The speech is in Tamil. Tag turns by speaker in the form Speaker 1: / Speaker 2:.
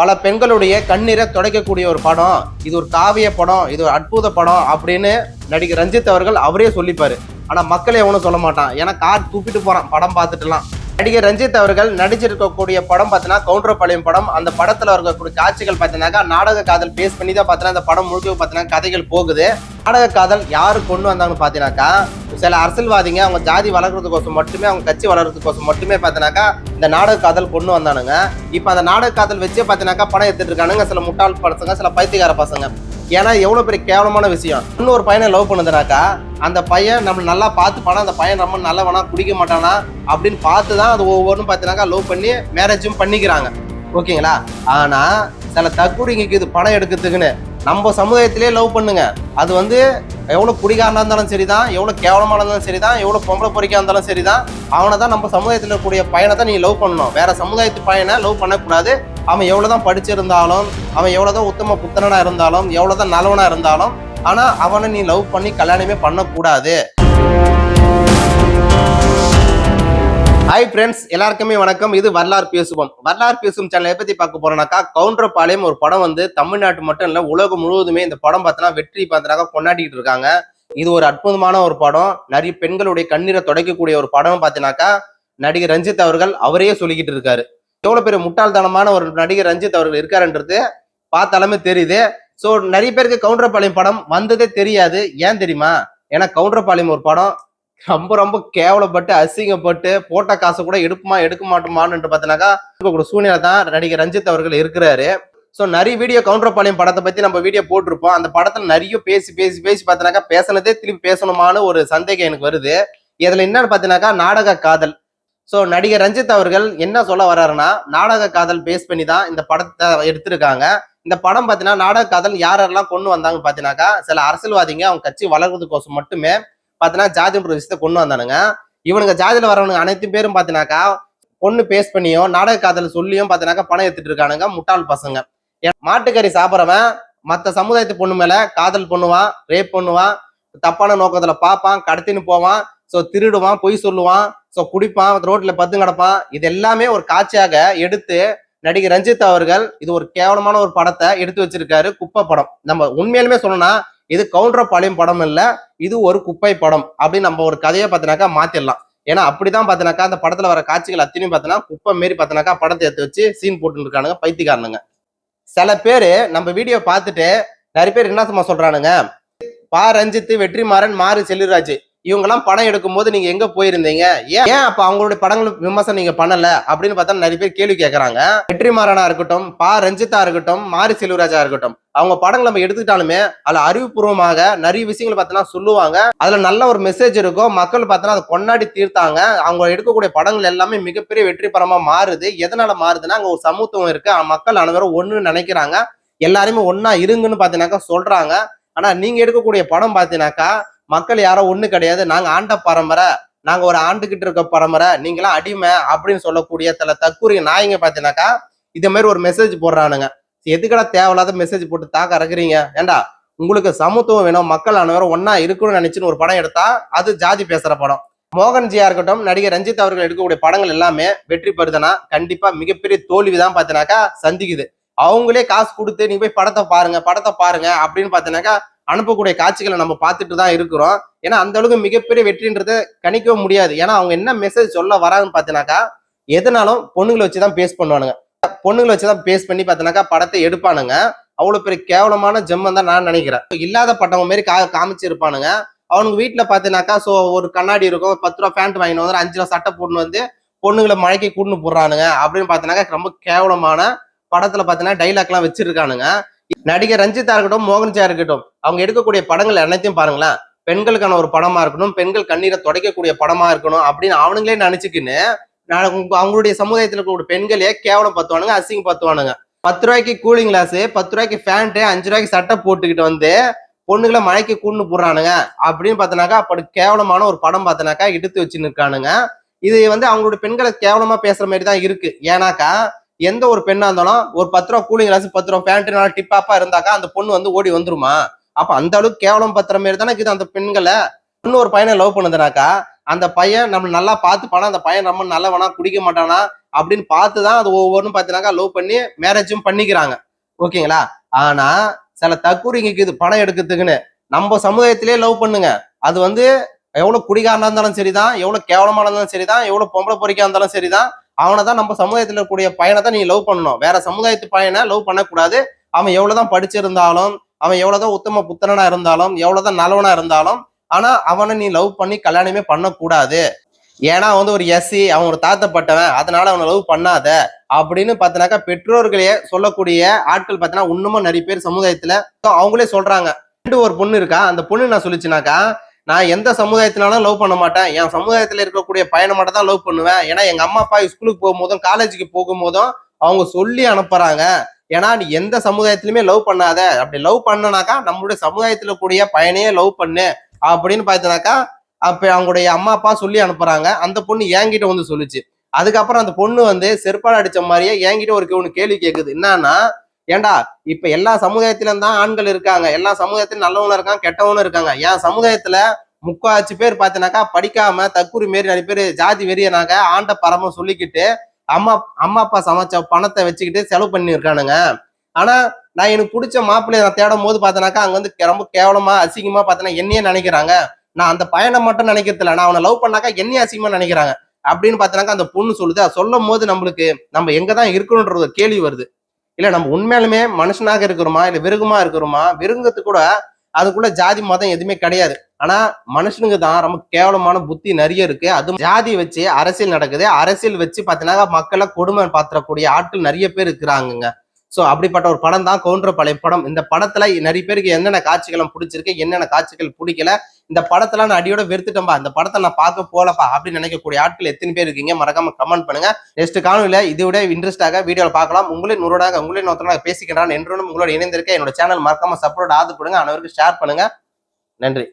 Speaker 1: பல பெண்களுடைய கண்ணீரை துடைக்கக்கூடிய ஒரு படம், இது ஒரு காவிய படம், இது ஒரு அற்புத படம் அப்படின்னு நடிகர் ரஞ்சித் அவர்கள் அவரே சொல்லிப்பாரு. ஆனா மக்கள் எவனும் சொல்ல மாட்டான். ஏன்னா கார் தூக்கிட்டு போறான் படம் பார்த்துட்டுலாம். நடிகர் ரஞ்சித் அவர்கள் நடிச்சிருக்கக்கூடிய படம் பார்த்தீங்கன்னா கவுண்டர்பாளையம் படம். அந்த படத்துல இருக்கக்கூடிய காட்சிகள் பார்த்தீங்கன்னாக்கா நாடக காதல் பேஸ் பண்ணி தான் பார்த்தீங்கன்னா அந்த படம் முழுக்க பார்த்தீங்கன்னா கதைகள் போகுது. நாடக காதல் யாரு கொண்டு வந்தாங்கன்னு பார்த்தீங்கன்னாக்கா சில அரசியல்வாதிங்க அவங்க ஜாதி வளர்க்கறதுக்கோசம் மட்டுமே, அவங்க கட்சி வளர்க்கறதுக்கோசம் மட்டுமே பார்த்தீங்கன்னாக்கா இந்த நாடக காதல் கொண்டு வந்தானுங்க. இப்போ அந்த நாடக காதல் வச்சே பார்த்தீங்கன்னாக்கா படம் எடுத்துட்டு இருக்கானுங்க சில முட்டாள் பசங்க, சில பைத்தியக்கார பசங்க. ஏன்னா எவ்வளவு பெரிய கேவலமான விஷயம். இன்னொரு பையனை லவ் பண்ணுதுனாக்கா அந்த பையன் நம்ம நல்லா பார்த்து படம், அந்த பையன் நம்ம நல்லவனா குடிக்க மாட்டானா அப்படின்னு பார்த்துதான் அது ஒவ்வொன்றும் பார்த்தீங்கன்னாக்கா லவ் பண்ணி மேரேஜும் பண்ணிக்கிறாங்க. ஓகேங்களா? ஆனா சில தற்கூரிங்களுக்கு இது படம் எடுக்கிறதுக்குன்னு நம்ம சமுதாயத்திலே லவ் பண்ணுங்க. அது வந்து எவ்வளவு குடிகாரனா இருந்தாலும் சரிதான், எவ்வளவு கேவலமான இருந்தாலும் சரிதான், எவ்வளவு பொம்பளை பொறிக்கா இருந்தாலும் சரிதான், அவனை தான் நம்ம சமுதாயத்தில் இருக்கக்கூடிய பையனை தான் நீ லவ் பண்ணணும். வேற சமுதாயத்து பையனை லவ் பண்ணக்கூடாது. அவன் எவ்வளவுதான் படிச்சிருந்தாலும், அவன் எவ்வளவுதான் உத்தம புத்தனா இருந்தாலும், எவ்வளவுதான் நல்லவனா இருந்தாலும், ஆனா அவனை நீ லவ் பண்ணி கல்யாணமே பண்ணக்கூடாது. ஹாய் ஃப்ரெண்ட்ஸ், எல்லாருக்குமே வணக்கம். இது வரலாறு பேசுவோம். வரலாறு பேசும் சேனல் பத்தி பார்க்க போறோம்னாக்கா கவுண்டர்பாளையம் ஒரு படம் வந்து தமிழ்நாட்டு மட்டும் இல்ல உலகம் முழுவதுமே இந்த படம் பார்த்தனா வெற்றி பார்த்தனாக்கா கொண்டாடிட்டு இருக்காங்க. இது ஒரு அற்புதமான ஒரு படம். நிறைய பெண்களுடைய கண்ணீரை துடைக்கக்கூடிய ஒரு படம் பார்த்தீங்கன்னாக்கா நடிகர் ரஞ்சித் அவர்கள் அவரையே சொல்லிக்கிட்டு இருக்காரு. எவ்வளவு பெரிய முட்டாள்தனமான ஒரு நடிகர் ரஞ்சித் அவர்கள் இருக்காருன்றது பார்த்தாலுமே தெரியுது. ஸோ நிறைய பேருக்கு கவுண்டர்பாளையம் படம் வந்ததே தெரியாது. ஏன் தெரியுமா? ஏன்னா கவுண்டர்பாளையம் ஒரு படம் ரொம்ப ரொம்ப கேவலப்பட்டு அசிங்கப்பட்டு போட்ட காசை கூட எடுக்க மாட்டோமான்னு பார்த்தீங்கன்னாக்கா இருக்கக்கூடிய சூழ்நிலை தான் நடிகர் ரஞ்சித் அவர்கள் இருக்கிறாரு. ஸோ நிறைய வீடியோ கவுண்டர்பாளையம் படத்தை பத்தி நம்ம வீடியோ போட்டிருப்போம். அந்த படத்துல நிறைய பேசி பார்த்தீங்கன்னாக்கா பேசினதே திரும்பி பேசணுமான ஒரு சந்தேகம் எனக்கு வருது. இதுல என்னன்னு பார்த்தீங்கன்னாக்கா நாடக காதல். ஸோ நடிகர் ரஞ்சித் அவர்கள் என்ன சொல்ல வர்றாருன்னா நாடக காதல் பேஸ் பண்ணி தான் இந்த படத்தை எடுத்திருக்காங்க. இந்த படம் பார்த்தீங்கன்னா நாடக காதல் யாரெல்லாம் கொண்டு வந்தாங்க பார்த்தீங்கன்னாக்கா சில அரசியல்வாதிங்க அவங்க கட்சி வளர்றதுக்கோசம் மட்டுமே பார்த்தீங்கன்னா ஜாதின்ற விஷயத்த கொண்டு வந்தானுங்க. இவனுங்க ஜாதியில வரவனுங்க அனைத்து பேரும் பார்த்தீங்கன்னாக்கா பொண்ணு பேஸ் பண்ணியும் நாடக காதல் சொல்லியும் பார்த்தீங்கன்னாக்கா பணம் எடுத்துட்டு இருக்கானுங்க முட்டாள் பசங்க. மாட்டுக்கறி சாப்பிட்றவன் மற்ற சமுதாயத்து பொண்ணு மேல காதல் பண்ணுவான், ரேப் பண்ணுவான், தப்பான நோக்கத்துல பார்ப்பான், கடத்தின்னு போவான், ஸோ திருடுவான், பொய் சொல்லுவான், ஸோ குடிப்பான், ரோட்ல பத்து கிடப்பான். இது எல்லாமே ஒரு காட்சியாக எடுத்து நடிகர் ரஞ்சித் அவர்கள் இது ஒரு கேவலமான ஒரு படத்தை எடுத்து வச்சிருக்காரு. குப்பை படம். நம்ம உண்மையிலுமே சொல்லணும்னா இது கவுண்டர்பாளையம் படம் இல்ல, இது ஒரு குப்பை படம் அப்படின்னு நம்ம ஒரு கதையை பார்த்தீங்கன்னாக்கா மாத்திடலாம். ஏன்னா அப்படிதான் பார்த்தீங்கன்னாக்கா அந்த படத்துல வர காட்சிகள் அத்தனையும் பார்த்தீங்கன்னா குப்பை மாரி பார்த்தீங்கன்னாக்கா படத்தை எடுத்து வச்சு சீன் போட்டு இருக்கானுங்க பைத்தியக்காரனுங்க. சில பேரு நம்ம வீடியோ பார்த்துட்டு நிறைய பேர் என்ன சொல்றானுங்க, பா ரஞ்சித், வெற்றிமாறன், மாரி செல்வராஜ் இவங்கெல்லாம் படம் எடுக்கும் போது நீங்க எங்க போயிருந்தீங்க, ஏன் அப்ப அவங்களுடைய படங்கள் விமர்சனம் நீங்க பண்ணல அப்படின்னு பார்த்தா நிறைய பேர் கேள்வி கேட்கறாங்க. வெற்றிமாறனா இருக்கட்டும், பா ரஞ்சித்தா இருக்கட்டும், மாரி செல்வராஜா இருக்கட்டும், அவங்க படங்கள் நம்ம எடுத்துக்கிட்டாலுமே அதுல அறிவுபூர்வமாக நிறைய விஷயங்கள் பார்த்தீங்கன்னா சொல்லுவாங்க. அதுல நல்ல ஒரு மெசேஜ் இருக்கும். மக்கள் பார்த்தீங்கன்னா அதை கொண்டாடி தீர்த்தாங்க. அவங்க எடுக்கக்கூடிய படங்கள் எல்லாமே மிகப்பெரிய வெற்றி படமா மாறுது. எதனால மாறுதுன்னா அங்க ஒரு சமூகத்துவம் இருக்கு. மக்கள் அனைவரும் ஒண்ணு நினைக்கிறாங்க, எல்லாருமே ஒன்னா இருங்குன்னு பாத்தீங்கன்னாக்கா சொல்றாங்க. ஆனா நீங்க எடுக்கக்கூடிய படம் பாத்தீங்கன்னாக்கா மக்கள் யாரோ ஒண்ணு கிடையாது, நாங்க ஆண்ட பரம்பரை, நாங்க ஒரு ஆண்டுகிட்டு இருக்க பரம்பரை, நீங்களாம் அடிமை அப்படின்னு சொல்லக்கூடிய சில தற்கூரி நாய்ங்க பாத்தீங்கன்னாக்கா இதே மாதிரி ஒரு மெசேஜ் போடுறானுங்க. எதுக்கடா தேவையில்லாத மெசேஜ் போட்டு தாக்க இறக்குறீங்க? ஏண்டா உங்களுக்கு சமத்துவம் வேணும், மக்கள் அனைவரும் ஒன்னா இருக்கணும்னு நினைச்சுன்னு ஒரு படம் எடுத்தா அது ஜாதி பேசுற படம். மோகன்ஜியா இருக்கட்டும், நடிகர் ரஞ்சித் அவர்கள் எடுக்கக்கூடிய படங்கள் எல்லாமே வெற்றி பெறுதுன்னா கண்டிப்பா மிகப்பெரிய தோல்விதான் பாத்தீங்கன்னாக்கா சந்திக்குது. அவங்களே காசு கொடுத்து நீங்க போய் படத்தை பாருங்க அப்படின்னு பாத்தீங்கன்னாக்கா அனுப்பக்கூடிய காட்சிகளை நம்ம பார்த்துட்டு தான் இருக்கிறோம். ஏன்னா அந்த அளவுக்கு மிகப்பெரிய வெற்றின்றதை கணிக்கவும் முடியாது. ஏன்னா அவங்க என்ன மெசேஜ் சொல்ல வராங்கன்னு பார்த்தீங்கன்னாக்கா எதுனாலும் பொண்ணுங்களை வச்சுதான் பேஸ் பண்ணுவானுங்க. பொண்ணுங்களை வச்சுதான் பேஸ் பண்ணி பார்த்தீங்கன்னாக்கா படத்தை எடுப்பானுங்க. அவ்வளவு பெரிய கேவலமான ஜெம்மம் தான் நான் நினைக்கிறேன். இல்லாத பட்டவங்க மாரி காமிச்சு இருப்பானுங்க. அவனுக்கு வீட்டுல பாத்தீங்கன்னாக்கா ஸோ ஒரு கண்ணாடி இருக்கும், 10 ரூபா பேண்ட் வாங்கிட்டு வந்து 5 ரூபா சட்டை போட்டுன்னு வந்து பொண்ணுங்களை மழைக்கு கூட்டுன்னு போடுறானுங்க அப்படின்னு பாத்தீங்கன்னாக்கா ரொம்ப கேவலமான படத்துல பாத்தீங்கன்னா டைலாக் எல்லாம் வச்சிருக்கானுங்க. நடிகர் ரஞ்சித்தா இருக்கட்டும், மோகன்ஜியா இருக்கட்டும், அவங்க எடுக்கக்கூடிய படங்கள் அனைத்தையும் பாருங்களேன், பெண்களுக்கான ஒரு படமா இருக்கணும், பெண்கள் கண்ணீரை துடைக்கக்கூடிய படமா இருக்கணும் அப்படின்னு அவனுங்களே நினைச்சுக்கின்னு அவங்களுடைய சமுதாயத்துல இருக்கக்கூடிய பெண்களே கேவலம் பத்துவானுங்க, அசிங்க பத்துவானுங்க. 10 ரூபாய்க்கு கூலிங் கிளாஸ், 10 ரூபாய்க்கு பேண்ட், 5 ரூபாய்க்கு சட்டை போட்டுக்கிட்டு வந்து பொண்ணுகளை மழைக்கு கூண்டு போடுறானுங்க அப்படின்னு பார்த்தனாக்கா அப்படி கேவலமான ஒரு படம் பார்த்தனாக்கா எடுத்து வச்சுன்னு இருக்கானுங்க. இது வந்து அவங்களுடைய பெண்களை கேவலமா பேசுற மாதிரி தான் இருக்கு. ஏன்னாக்கா எந்த ஒரு பெண்ணா இருந்தாலும் ஒரு 10 ரூபா கூலிங் கிளாஸ், 10 ரூபா பேண்ட் நல்லா டிப்பாப்பா இருந்தாக்கா அந்த பொண்ணு வந்து ஓடி வந்துருமா? அப்ப அந்த அளவுக்கு கேவலம் பத்துற மாதிரி தானே இருக்குது அந்த பெண்களை. இன்னொரு பையனை லவ் பண்ணுதுனாக்கா அந்த பையன் நம்ம நல்லா பார்த்துப்பானா, அந்த பையன் நம்ம நல்லவனா, குடிக்க மாட்டானா அப்படின்னு பார்த்துதான் அது ஒவ்வொன்றும் பார்த்தீங்கன்னாக்கா லவ் பண்ணி மேரேஜும் பண்ணிக்கிறாங்க. ஓகேங்களா? ஆனா சில தற்கூரிங்க இது பணம் எடுக்கிறதுக்குன்னு நம்ம சமுதாயத்திலே லவ் பண்ணுங்க. அது வந்து எவ்வளவு குடிகாரனா இருந்தாலும் சரிதான், எவ்வளவு கேவலமா இருந்தாலும் சரிதான், எவ்வளவு பொம்பளை பொறிக்கா இருந்தாலும் சரிதான், அவனை தான் நம்ம சமுதாயத்துல இருக்கக்கூடிய பையனை தான் நீ லவ் பண்ணணும். வேற சமுதாயத்து பையனை லவ் பண்ணக்கூடாது. அவன் எவ்வளவுதான் படிச்சிருந்தாலும், அவன் எவ்வளவுதான் உத்தம புத்திரனா இருந்தாலும், எவ்வளவுதான் நல்லவனா இருந்தாலும், ஆனா அவனை நீ லவ் பண்ணி கல்யாணமே பண்ணக்கூடாது. ஏன்னா வந்து ஒரு எஸ்சி, அவன் ஒரு தாத்தப்பட்டவன், அதனால அவனை லவ் பண்ணாத அப்படின்னு பார்த்தனாக்கா பெற்றோர்களே சொல்லக்கூடிய ஆட்கள் பார்த்தீங்கன்னா இன்னமும் நிறைய பேர் சமுதாயத்துல அவங்களே சொல்றாங்க. ஒரு பொண்ணு இருக்கா, அந்த பொண்ணு நான் சொல்லிச்சுனாக்கா, நான் எந்த சமுதாயத்தினாலும் லவ் பண்ண மாட்டேன், என் சமுதாயத்துல இருக்கக்கூடிய பையனை மட்டும் தான் லவ் பண்ணுவேன். ஏன்னா எங்க அம்மா அப்பா ஸ்கூலுக்கு போகும்போதும் காலேஜுக்கு போகும்போதும் அவங்க சொல்லி அனுப்புறாங்க. ஏன்னா நீ எந்த சமுதாயத்திலுமே லவ் பண்ணாத, அப்படி லவ் பண்ணனாக்கா நம்மளுடைய சமுதாயத்துல கூடிய பையனையே லவ் பண்ணு அப்படின்னு பார்த்தனாக்கா அப்ப அவங்களுடைய அம்மா அப்பா சொல்லி அனுப்புறாங்க. அந்த பொண்ணு என்கிட்ட வந்து சொல்லுச்சு. அதுக்கப்புறம் அந்த பொண்ணு வந்து செருப்பால் அடிச்ச மாதிரியே என்கிட்ட ஒன்று கேள்வி கேட்குது. என்னன்னா, ஏண்டா இப்ப எல்லா சமுதாயத்திலும் தான் ஆண்கள் இருக்காங்க, எல்லா சமுதாயத்திலும் நல்லவனும் இருக்காங்க, கெட்டவனும் இருக்காங்க. என் சமுதாயத்துல முக்காச்சு பேர் பார்த்தீங்கன்னாக்கா படிக்காம தற்கூரி மாரி நிறைய பேர் ஜாதி வெறியனாக ஆண்ட பரம சொல்லிக்கிட்டு அம்மா அம்மா அப்பா சமைச்ச பணத்தை வச்சுக்கிட்டு செலவு பண்ணி இருக்கானுங்க. ஆனா நான் எனக்கு பிடிச்ச மாப்பிள்ளைய நான் தேடும் போது பார்த்தனாக்கா அங்க வந்து ரொம்ப கேவலமா அசிங்கமா பார்த்தனா என்னையே நினைக்கிறாங்க. நான் அந்த பையனை மட்டும் நினைக்கிறது இல்லை, நான் அவனை லவ் பண்ணாக்கா என்னையே அசிங்கமா நினைக்கிறாங்க அப்படின்னு பார்த்தனாக்கா அந்த பொண்ணு சொல்லுது. அதை சொல்லும் போது நம்மளுக்கு நம்ம எங்கதான் இருக்கணும்ன்ற ஒரு கேள்வி வருது. இல்ல நம்ம உண்மையாலுமே மனுஷனாக இருக்கிறோமா, இல்ல விருகமா இருக்கிறோமா? விருங்கத்து கூட அதுக்குள்ள ஜாதி மதம் எதுவுமே கிடையாது. ஆனா மனுஷனுக்கு தான் ரொம்ப கேவலமான புத்தி நிறைய இருக்கு. அது ஜாதி வச்சு அரசியல் நடக்குது. அரசியல் வச்சு பாத்தீங்கன்னா மக்களை கொடுமை பாத்திரக்கூடிய ஆட்கள் நிறைய பேர் இருக்கிறாங்க. சோ அப்படிப்பட்ட ஒரு படம் தான் கவுண்டர்பாளையம் படம். இந்த படத்துல நிறைய பேருக்கு என்னென்ன காட்சிகளும் பிடிச்சிருக்கு, என்னென்ன காட்சிகள் பிடிக்கல, இந்த படத்துல நான் அடியோட வெறுத்துட்டேன்பா, இந்த படத்தை நான் பார்க்க போலப்பா அப்படின்னு நினைக்கக்கூடிய ஆட்கள் எத்தனை பேர் இருக்கீங்க? மறக்காம கமெண்ட் பண்ணுங்க. நெக்ஸ்ட் காணொலியில இதை விட இன்ட்ரெஸ்டாக வீடியோவில் பார்க்கலாம். உங்களின் நூறாக உங்களின் ஒருத்தராக பேசிக்கிறான் என்றும் உங்களோட இணைந்திருக்க என்னோட சேனல் மறக்காம சப்போர்ட் ஆதரவு கொடுங்க. அனைவருக்கும் ஷேர் பண்ணுங்க. நன்றி.